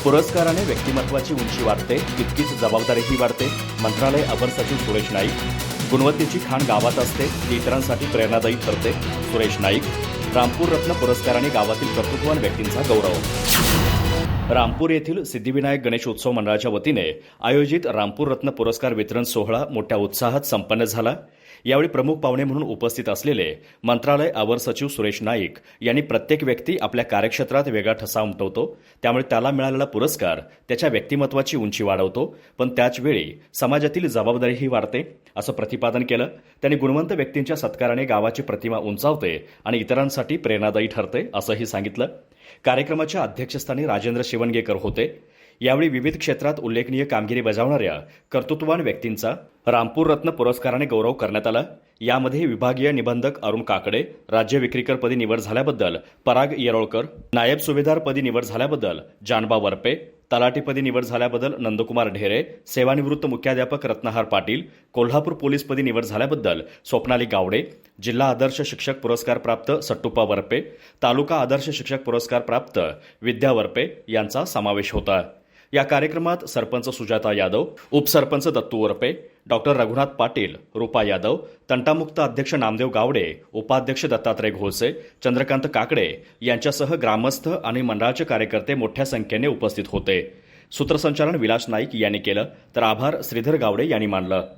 पुरस्काराने व्यक्तिमत्वाची उंची वाढते, तितकीच जबाबदारीही वाढते. मंत्रालय अपर सचिव सुरेश नाईक. गुणवत्तेची खाण गावात असते, ती इतरांसाठी प्रेरणादायी ठरते. सुरेश नाईक. रामपूर रत्न पुरस्काराने गावातील कर्तृत्ववान व्यक्तींचा गौरव. रामपूर येथील सिद्धिविनायक गणेश उत्सव मंडळाच्या वतीने आयोजित रामपूर रत्न पुरस्कार वितरण सोहळा मोठ्या उत्साहात संपन्न झाला. यावेळी प्रमुख पाहुणे म्हणून उपस्थित असलेले मंत्रालय अवर सचिव सुरेश नाईक यांनी प्रत्येक व्यक्ती आपल्या कार्यक्षेत्रात वेगळा ठसा उमटवतो, त्यामुळे त्याला मिळालेला पुरस्कार त्याच्या व्यक्तिमत्वाची उंची वाढवतो, पण त्याचवेळी समाजातील जबाबदारीही वाढते, असं प्रतिपादन केलं. त्यांनी गुणवंत व्यक्तींच्या सत्काराने गावाची प्रतिमा उंचावते आणि इतरांसाठी प्रेरणादायी ठरते, असंही सांगितलं. कार्यक्रमाच्या अध्यक्षस्थानी राजेंद्र शिवणगेकर होते. यावेळी विविध क्षेत्रात उल्लेखनीय कामगिरी बजावणाऱ्या कर्तृत्ववान व्यक्तींचा रामपूर रत्न पुरस्काराने गौरव करण्यात आला. यामध्ये विभागीय निबंधक अरुण काकडे, राज्य विक्रीकरपदी निवड झाल्याबद्दल पराग येरोळकर, नायब सुभेदारपदी निवड झाल्याबद्दल जानबा वरपे, तलाठीपदी निवड झाल्याबद्दल नंदकुमार ढेरे, सेवानिवृत्त मुख्याध्यापक रत्नहार पाटील, कोल्हापूर पोलीसपदी निवड झाल्याबद्दल स्वप्नाली गावडे, जिल्हा आदर्श शिक्षक पुरस्कार प्राप्त सट्टुप्पा वरपे, तालुका आदर्श शिक्षक पुरस्कार प्राप्त विद्या वरपे यांचा समावेश होता. या कार्यक्रमात सरपंच सुजाता यादव, उपसरपंच दत्तू वरपे, डॉक्टर रघुनाथ पाटील, रूपा यादव, तंटामुक्त अध्यक्ष नामदेव गावडे, उपाध्यक्ष दत्तात्रय घोळसे, चंद्रकांत काकडे यांच्यासह ग्रामस्थ आणि मंडळाचे कार्यकर्ते मोठ्या संख्येने उपस्थित होते. सूत्रसंचालन विलास नाईक यांनी केलं, तर आभार श्रीधर गावडे यांनी मानलं.